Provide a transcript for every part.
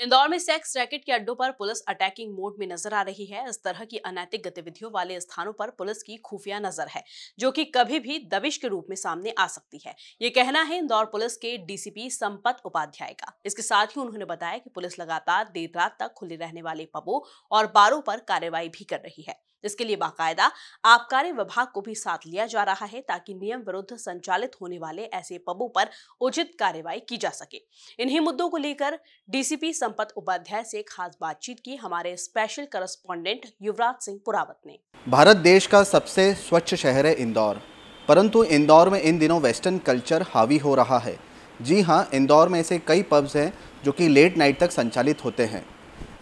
इंदौर में sex racket के अड्डों पर पुलिस अटैकिंग मोड में नजर आ रही है। इस तरह की अनैतिक गतिविधियों वाले स्थानों पर पुलिस की खुफिया नजर है, जो कि कभी भी दबिश के रूप में सामने आ सकती है। ये कहना है इंदौर पुलिस के डीसीपी संपत उपाध्याय का। इसके साथ ही उन्होंने बताया कि पुलिस लगातार देर रात तक खुले रहने वाले पबों और बारों पर कार्रवाई भी कर रही है, जिसके लिए बाकायदा आबकारी विभाग को भी साथ लिया जा रहा है, ताकि नियम विरुद्ध संचालित होने वाले ऐसे पबों पर उचित कार्रवाई की जा सके। इन्हीं मुद्दों को लेकर डीसीपी संपत उपाध्याय से खास बातचीत की हमारे स्पेशल करस्पॉन्डेंट युवराज सिंह पुरावत ने। भारत देश का सबसे स्वच्छ शहर है इंदौर, परंतु इंदौर में इन दिनों वेस्टर्न कल्चर हावी हो रहा है। जी हां, इंदौर में ऐसे कई पब्स हैं जो कि लेट नाइट तक संचालित होते हैं।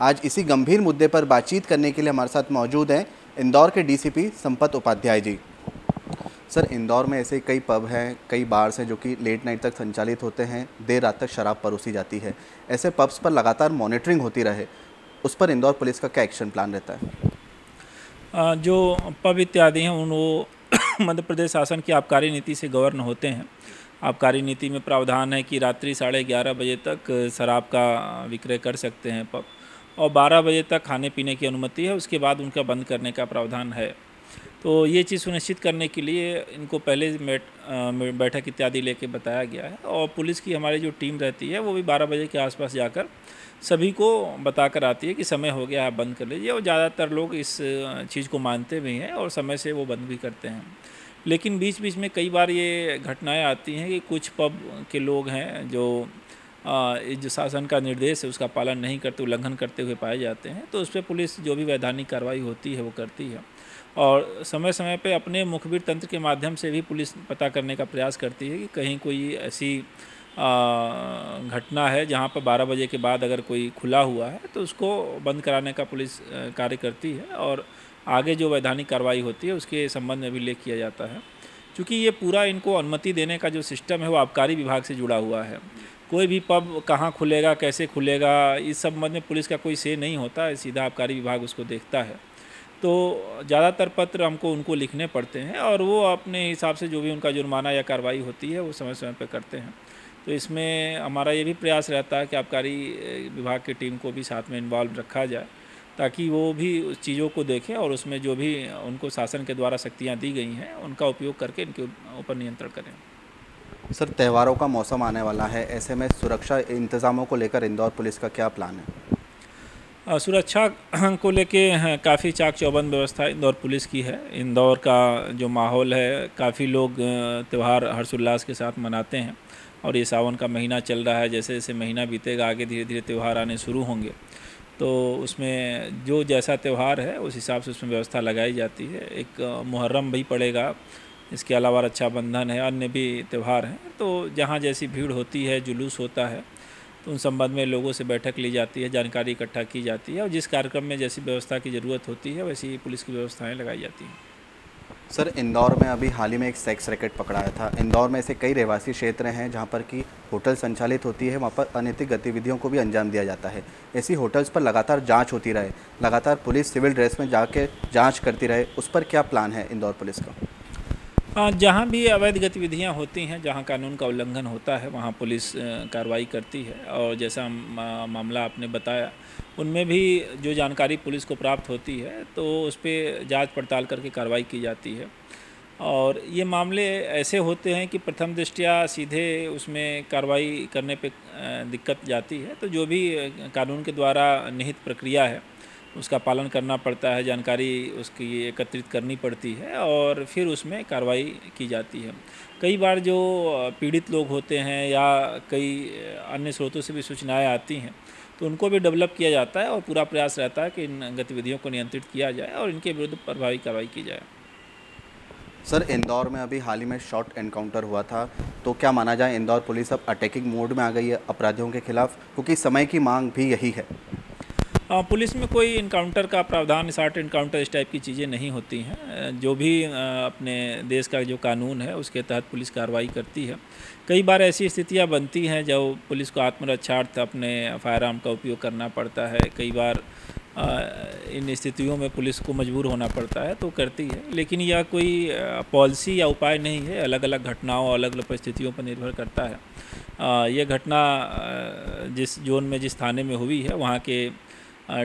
आज इसी गंभीर मुद्दे पर बातचीत करने के लिए हमारे साथ मौजूद हैं इंदौर के डीसीपी संपत उपाध्याय जी। सर, इंदौर में ऐसे कई पब हैं, कई बार्स हैं जो कि लेट नाइट तक संचालित होते हैं, देर रात तक शराब परोसी जाती है। ऐसे पब्स पर लगातार मॉनिटरिंग होती रहे, उस पर इंदौर पुलिस का क्या एक्शन प्लान रहता है? जो पब इत्यादि हैं वो मध्य प्रदेश शासन की आबकारी नीति से गवर्न होते हैं। आबकारी नीति में प्रावधान है कि रात्रि 11:30 बजे तक शराब का विक्रय कर सकते हैं पब, और 12 बजे तक खाने पीने की अनुमति है। उसके बाद उनका बंद करने का प्रावधान है। तो ये चीज़ सुनिश्चित करने के लिए इनको पहले बैठक इत्यादि लेके बताया गया है, और पुलिस की हमारी जो टीम रहती है वो भी 12 बजे के आसपास जाकर सभी को बताकर आती है कि समय हो गया, आप बंद कर लीजिए। और ज़्यादातर लोग इस चीज़ को मानते भी हैं और समय से वो बंद भी करते हैं। लेकिन बीच बीच में कई बार ये घटनाएं आती हैं कि कुछ पब के लोग हैं जो जो शासन का निर्देश है उसका पालन नहीं करते, उल्लंघन करते हुए पाए जाते हैं। तो उस पर पुलिस जो भी वैधानिक कार्रवाई होती है वो करती है, और समय समय पे अपने मुखबिर तंत्र के माध्यम से भी पुलिस पता करने का प्रयास करती है कि कहीं कोई ऐसी घटना है जहां पर 12 बजे के बाद अगर कोई खुला हुआ है तो उसको बंद कराने का पुलिस कार्य करती है, और आगे जो वैधानिक कार्रवाई होती है उसके संबंध में भी उल्लेख किया जाता है। क्योंकि ये पूरा इनको अनुमति देने का जो सिस्टम है वो आबकारी विभाग से जुड़ा हुआ है। कोई भी पब कहाँ खुलेगा, कैसे खुलेगा, इस संबंध में पुलिस का कोई से नहीं होता है, सीधा आबकारी विभाग उसको देखता है। तो ज़्यादातर पत्र हमको उनको लिखने पड़ते हैं, और वो अपने हिसाब से जो भी उनका जुर्माना या कार्रवाई होती है वो समय समय पर करते हैं। तो इसमें हमारा ये भी प्रयास रहता है कि आबकारी विभाग की टीम को भी साथ में इन्वॉल्व रखा जाए, ताकि वो भी उस चीज़ों को देखें और उसमें जो भी उनको शासन के द्वारा शक्तियाँ दी गई हैं उनका उपयोग करके इनके ऊपर नियंत्रण करें। सर, त्योहारों का मौसम आने वाला है, ऐसे में सुरक्षा इंतज़ामों को लेकर इंदौर पुलिस का क्या प्लान है? सुरक्षा को लेके काफ़ी चाक चौबंद व्यवस्था इंदौर पुलिस की है। इंदौर का जो माहौल है, काफ़ी लोग त्यौहार हर्षोल्लास के साथ मनाते हैं, और ये सावन का महीना चल रहा है। जैसे जैसे महीना बीतेगा आगे धीरे धीरे त्यौहार आने शुरू होंगे, तो उसमें जो जैसा त्यौहार है उस हिसाब से उसमें व्यवस्था लगाई जाती है। एक मुहर्रम भी पड़ेगा, इसके अलावा रक्षाबंधन है, अन्य भी त्यौहार हैं। तो जहाँ जैसी भीड़ होती है, जुलूस होता है, तो उन संबंध में लोगों से बैठक ली जाती है, जानकारी इकट्ठा की जाती है, और जिस कार्यक्रम में जैसी व्यवस्था की ज़रूरत होती है वैसी पुलिस की व्यवस्थाएं लगाई जाती हैं। सर, इंदौर में अभी हाल ही में एक सेक्स रैकेट पकड़ाया था। इंदौर में ऐसे कई रहवासी क्षेत्र हैं जहां पर कि होटल संचालित होती है, वहां पर अनैतिक गतिविधियों को भी अंजाम दिया जाता है। ऐसी होटल्स पर लगातार जांच होती रहे, लगातार पुलिस सिविल ड्रेस में जाके जांच करती रहे, उस पर क्या प्लान है इंदौर पुलिस का? जहाँ भी अवैध गतिविधियाँ होती हैं, जहाँ कानून का उल्लंघन होता है, वहाँ पुलिस कार्रवाई करती है। और जैसा मामला आपने बताया, उनमें भी जो जानकारी पुलिस को प्राप्त होती है तो उस पर जांच पड़ताल करके कार्रवाई की जाती है। और ये मामले ऐसे होते हैं कि प्रथम दृष्टया सीधे उसमें कार्रवाई करने पे दिक्कत जाती है। तो जो भी कानून के द्वारा निहित प्रक्रिया है उसका पालन करना पड़ता है, जानकारी उसकी एकत्रित करनी पड़ती है, और फिर उसमें कार्रवाई की जाती है। कई बार जो पीड़ित लोग होते हैं या कई अन्य स्रोतों से भी सूचनाएं आती हैं, तो उनको भी डेवलप किया जाता है, और पूरा प्रयास रहता है कि इन गतिविधियों को नियंत्रित किया जाए और इनके विरुद्ध प्रभावी कार्रवाई की जाए। सर, इंदौर में अभी हाल ही में शॉर्ट एनकाउंटर हुआ था, तो क्या माना जाए इंदौर पुलिस अब अटैकिंग मोड में आ गई है अपराधियों के खिलाफ, क्योंकि समय की मांग भी यही है? पुलिस में कोई इनकाउंटर का प्रावधान, शॉर्ट इनकाउंटर इस टाइप की चीज़ें नहीं होती हैं। जो भी अपने देश का जो कानून है उसके तहत पुलिस कार्रवाई करती है। कई बार ऐसी स्थितियां बनती हैं जब पुलिस को आत्मरक्षार्थ अपने फायर आर्म का उपयोग करना पड़ता है। कई बार इन स्थितियों में पुलिस को मजबूर होना पड़ता है तो करती है, लेकिन यह कोई पॉलिसी या उपाय नहीं है। अलग अलग घटनाओं, अलग अलग परिस्थितियों पर निर्भर करता है। ये घटना जिस जोन में जिस थाने में हुई है वहाँ के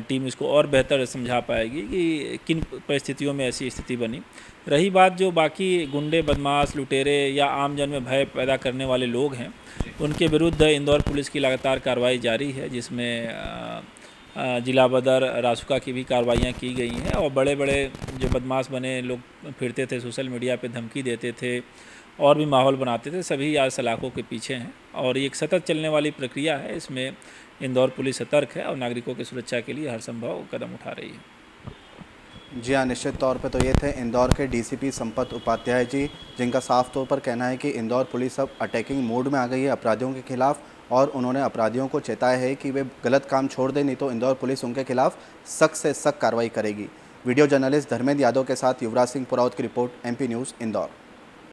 टीम इसको और बेहतर समझा पाएगी कि किन परिस्थितियों में ऐसी स्थिति बनी। रही बात जो बाकी गुंडे, बदमाश, लुटेरे या आमजन में भय पैदा करने वाले लोग हैं, उनके विरुद्ध इंदौर पुलिस की लगातार कार्रवाई जारी है, जिसमें जिला बदर, रासुका की भी कार्रवाइयाँ की गई हैं। और बड़े बड़े जो बदमाश बने लोग फिरते थे, सोशल मीडिया पे धमकी देते थे और भी माहौल बनाते थे, सभी आज सलाखों के पीछे हैं। और ये एक सतत चलने वाली प्रक्रिया है, इसमें इंदौर पुलिस सतर्क है और नागरिकों की सुरक्षा के लिए हर संभव कदम उठा रही है। जी हाँ, निश्चित तौर पे तो ये थे इंदौर के डीसीपी संपत उपाध्याय जी, जिनका साफ तौर पर कहना है कि इंदौर पुलिस अब अटैकिंग मोड में आ गई है अपराधियों के खिलाफ, और उन्होंने अपराधियों को चेताया है कि वे गलत काम छोड़ दें, नहीं तो इंदौर पुलिस उनके खिलाफ सख्त से सख्त कार्रवाई करेगी। वीडियो जर्नलिस्ट धर्मेंद्र यादव के साथ युवराज सिंह पुरावत की रिपोर्ट, MP न्यूज़, इंदौर।